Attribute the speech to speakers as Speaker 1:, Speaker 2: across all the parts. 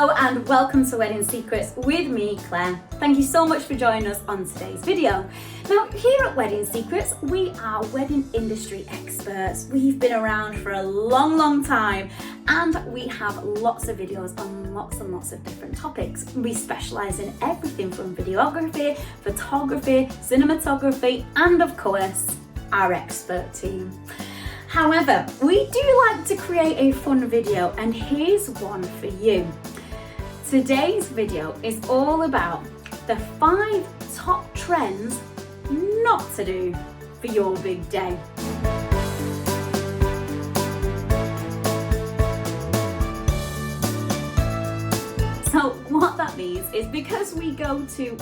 Speaker 1: Hello and welcome to Wedding Secrets with me, Claire. Thank you so much for joining us on today's video. Now, here at Wedding Secrets, we are wedding industry experts. We've been around for a long time and we have lots of videos on lots and lots of different topics. We specialise in everything from videography, photography, cinematography, and of course, our expert team. However, we do like to create a fun video and here's one for you. Today's video is all about the 5 top trends not to do for your big day. So what that means is because we go to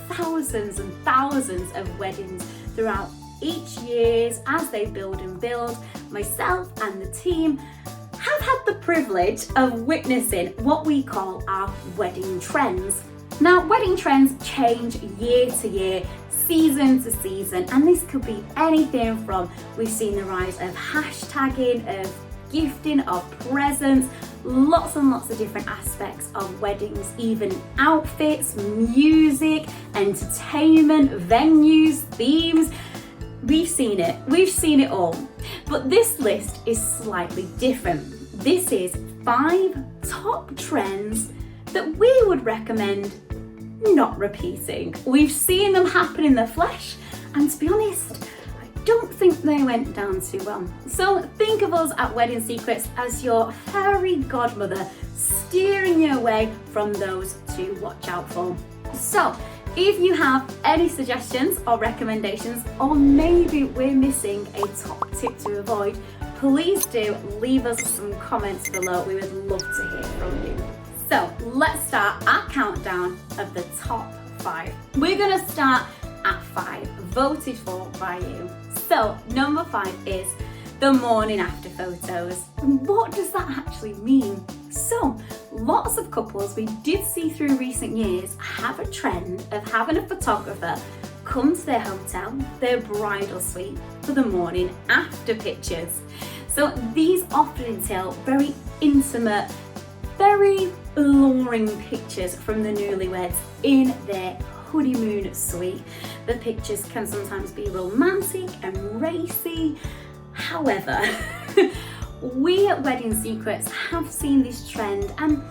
Speaker 1: thousands and thousands of weddings throughout each year as they build and build, myself and the team have had the privilege of witnessing what we call our wedding trends. Now, wedding trends change year to year, season to season, and this could be anything from we've seen the rise of hashtagging, of gifting, of presents, lots and lots of different aspects of weddings, even outfits, music, entertainment, venues, themes. We've seen it all. But this list is slightly different. This is 5 top trends that we would recommend not repeating. We've seen them happen in the flesh, and to be honest, I don't think they went down too well. So think of us at Wedding Secrets as your fairy godmother steering you away from those to watch out for. So if you have any suggestions or recommendations, or maybe we're missing a top tip to avoid, please do leave us some comments below. We would love to hear from you. So let's start our countdown of the top 5. We're gonna start at 5, voted for by you. So number 5 is the morning after photos. What does that actually mean? So, lots of couples we did see through recent years have a trend of having a photographer come to their hotel, their bridal suite, for the morning after pictures. So these often entail very intimate, very alluring pictures from the newlyweds in their honeymoon suite. The pictures can sometimes be romantic and racy. However, we at Wedding Secrets have seen this trend, and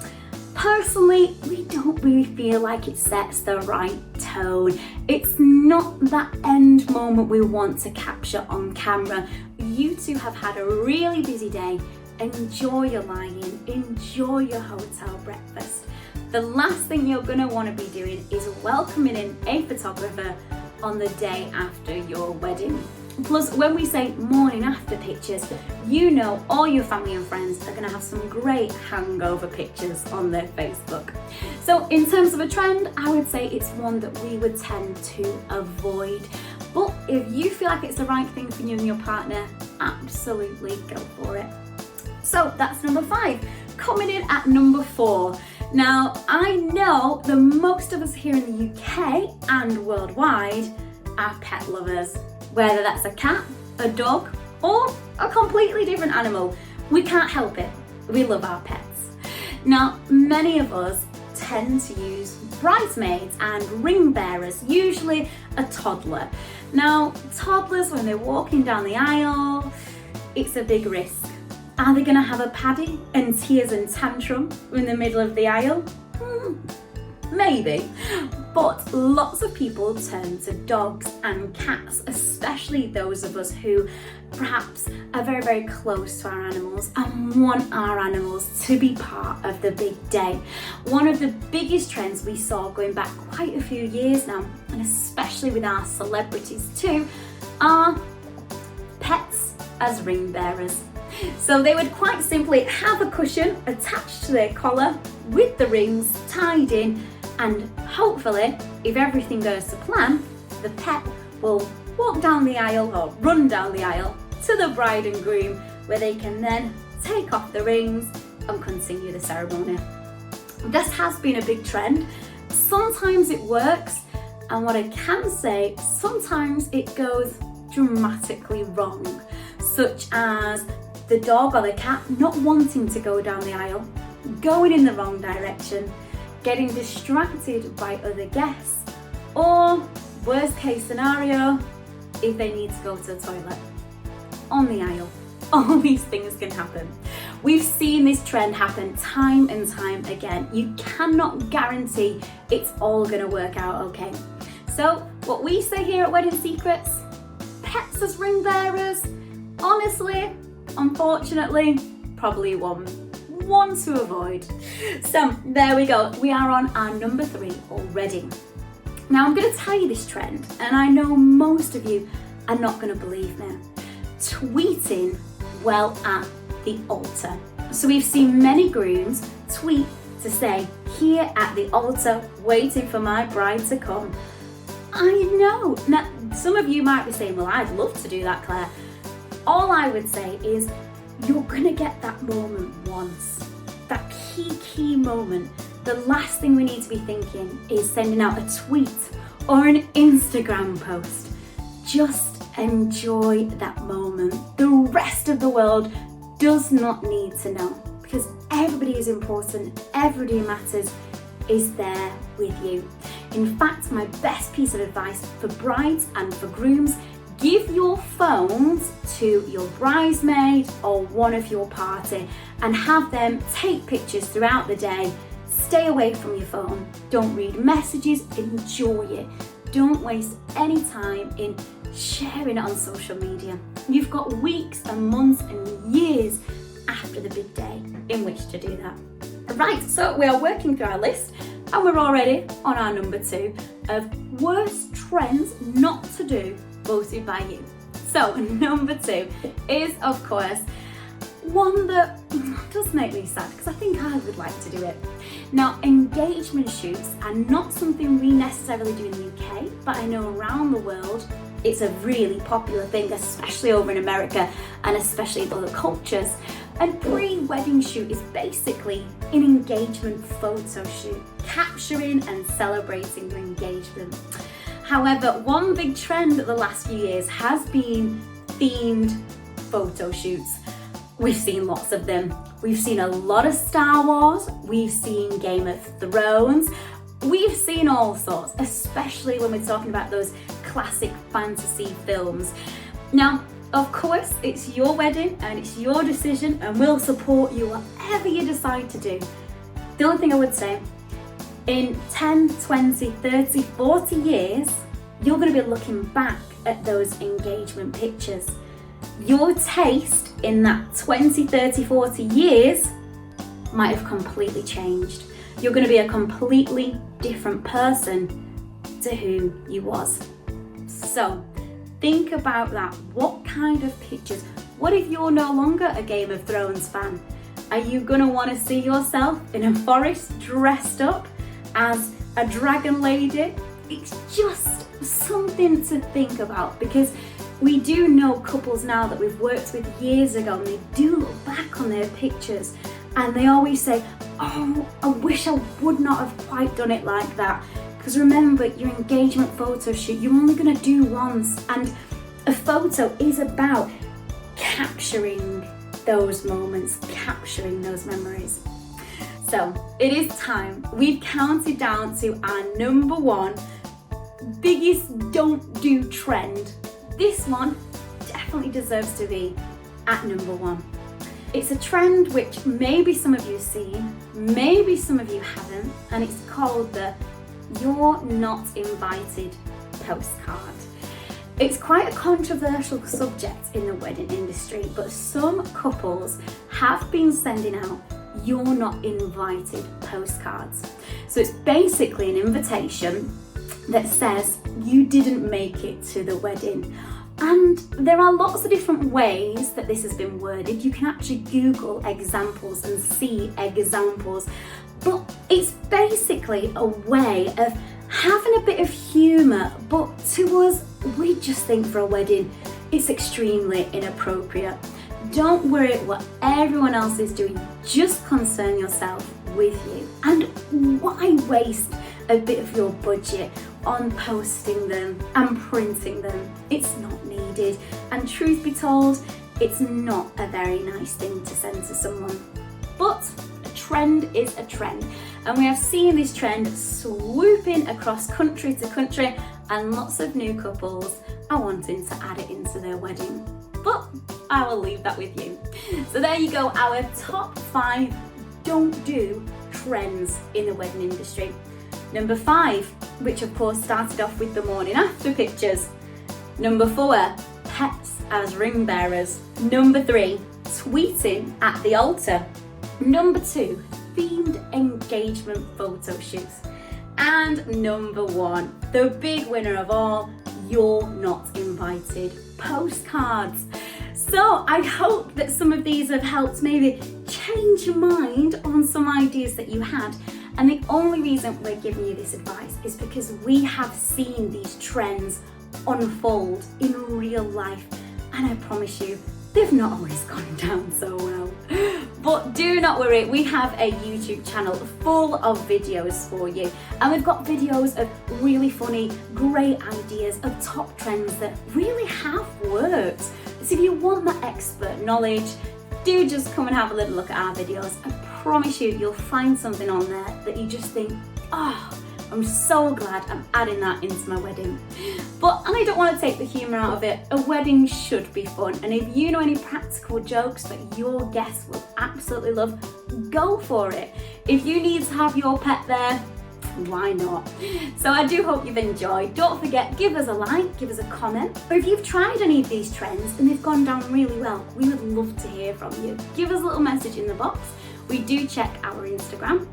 Speaker 1: personally, we don't really feel like it sets the right tone. It's not that end moment we want to capture on camera. You two have had a really busy day. Enjoy your lie-in, enjoy your hotel breakfast. The last thing you're going to want to be doing is welcoming in a photographer on the day after your wedding. Plus, when we say morning after pictures, you know all your family and friends are going to have some great hangover pictures on their Facebook. So in terms of a trend, I would say it's one that we would tend to avoid. But if you feel like it's the right thing for you and your partner, absolutely go for it. So that's number 5. Coming in at number 4. Now, I know that most of us here in the UK and worldwide are pet lovers. Whether that's a cat, a dog, or a completely different animal, we can't help it. We love our pets. Now, many of us tend to use bridesmaids and ring bearers, usually a toddler. Now, toddlers, when they're walking down the aisle, it's a big risk. Are they going to have a paddy and tears and tantrum in the middle of the aisle? Maybe. But lots of people turn to dogs and cats, especially those of us who perhaps are very close to our animals and want our animals to be part of the big day. One of the biggest trends we saw going back quite a few years now, and especially with our celebrities too, are pets as ring bearers. So they would quite simply have a cushion attached to their collar with the rings tied in, and hopefully, if everything goes to plan, the pet will walk down the aisle or run down the aisle to the bride and groom, where they can then take off the rings and continue the ceremony. This has been a big trend. Sometimes it works, and what I can say, sometimes it goes dramatically wrong, such as the dog or the cat not wanting to go down the aisle, going in the wrong direction, getting distracted by other guests, or worst case scenario, if they need to go to the toilet on the aisle. All these things can happen. We've seen this trend happen time and time again. You cannot guarantee it's all gonna work out okay. So what we say here at Wedding Secrets, pets as ring bearers, honestly, unfortunately, probably one to avoid. So there we go, we are on our number 3 already. Now I'm gonna tell you this trend, and I know most of you are not gonna believe me. Tweeting well at the altar. So we've seen many grooms tweet to say, here at the altar, waiting for my bride to come. I know. Now, some of you might be saying, well, I'd love to do that, Claire. All I would say is, you're gonna get that moment once. That key moment. The last thing we need to be thinking is sending out a tweet or an Instagram post. Just enjoy that moment. The rest of the world does not need to know, because everybody is important, everybody who matters is there with you. In fact, my best piece of advice for brides and for grooms, give your phones to your bridesmaid or one of your party and have them take pictures throughout the day. Stay away from your phone. Don't read messages, enjoy it. Don't waste any time in sharing it on social media. You've got weeks and months and years after the big day in which to do that. Right, so we are working through our list and we're already on our number 2 of worst trends not to do, voted by you. So number 2 is, of course, one that does make me sad because I think I would like to do it. Now, engagement shoots are not something we necessarily do in the UK, but I know around the world it's a really popular thing, especially over in America and especially in other cultures. A pre-wedding shoot is basically an engagement photo shoot, capturing and celebrating your engagement. However, one big trend of the last few years has been themed photo shoots. We've seen lots of them. We've seen a lot of Star Wars, we've seen Game of Thrones, we've seen all sorts, especially when we're talking about those classic fantasy films. Now, of course, it's your wedding and it's your decision and we'll support you whatever you decide to do. The only thing I would say, in 10, 20, 30, 40 years, you're going to be looking back at those engagement pictures. Your taste in that 20, 30, 40 years might have completely changed. You're going to be a completely different person to who you was. So think about that. What kind of pictures? What if you're no longer a Game of Thrones fan? Are you going to want to see yourself in a forest dressed up as a dragon lady? It's just something to think about, because we do know couples now that we've worked with years ago and they do look back on their pictures and they always say, oh, I wish I would not have quite done it like that. Because remember, your engagement photo shoot, you're only going to do once, and a photo is about capturing those moments, capturing those memories. So it is time. We've counted down to our number 1 biggest don't do trend. This one definitely deserves to be at number 1. It's a trend which maybe some of you have seen, maybe some of you haven't, and it's called the "You're Not Invited" postcard. It's quite a controversial subject in the wedding industry, but some couples have been sending out "You're Not Invited" postcards. So it's basically an invitation that says you didn't make it to the wedding. And there are lots of different ways that this has been worded. You can actually Google examples and see examples, but it's basically a way of having a bit of humour, but to us, we just think for a wedding, it's extremely inappropriate. Don't worry what everyone else is doing, just concern yourself with you. And why waste a bit of your budget on posting them and printing them? It's not needed, and truth be told, it's not a very nice thing to send to someone. But a trend is a trend, and we have seen this trend swooping across country to country, and lots of new couples are wanting to add it into their wedding. But I will leave that with you. So there you go, our top 5 don't do trends in the wedding industry. Number 5, which of course started off with the morning after pictures. Number 4, pets as ring bearers. Number 3, tweeting at the altar. Number 2, themed engagement photo shoots. And number 1, the big winner of all, you're not invited postcards. So I hope that some of these have helped maybe change your mind on some ideas that you had. And the only reason we're giving you this advice is because we have seen these trends unfold in real life, and I promise you, they've not always gone down so well. But do not worry, we have a YouTube channel full of videos for you, and we've got videos of really funny, great ideas of top trends that really have worked. So if you want that expert knowledge, do just come and have a little look at our videos. I promise you, you'll find something on there that you just think, oh, I'm so glad I'm adding that into my wedding. But I don't want to take the humour out of it. A wedding should be fun, and if you know any practical jokes that your guests will absolutely love, go for it. If you need to have your pet there, why not? So I do hope you've enjoyed. Don't forget, give us a like, give us a comment, or if you've tried any of these trends and they've gone down really well, we would love to hear from you. Give us a little message in the box. We do check our Instagram.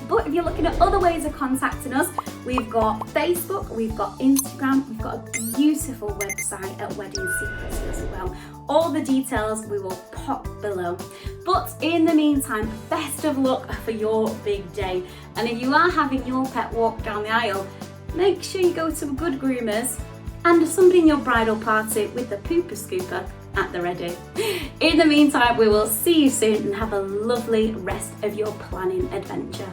Speaker 1: But if you're looking at other ways of contacting us, we've got Facebook, we've got Instagram, we've got a beautiful website at Wedding Secrets as well. All the details we will pop below. But in the meantime, best of luck for your big day. And if you are having your pet walk down the aisle, make sure you go to a good groomers and somebody in your bridal party with the pooper scooper at the ready. In the meantime, we will see you soon and have a lovely rest of your planning adventure.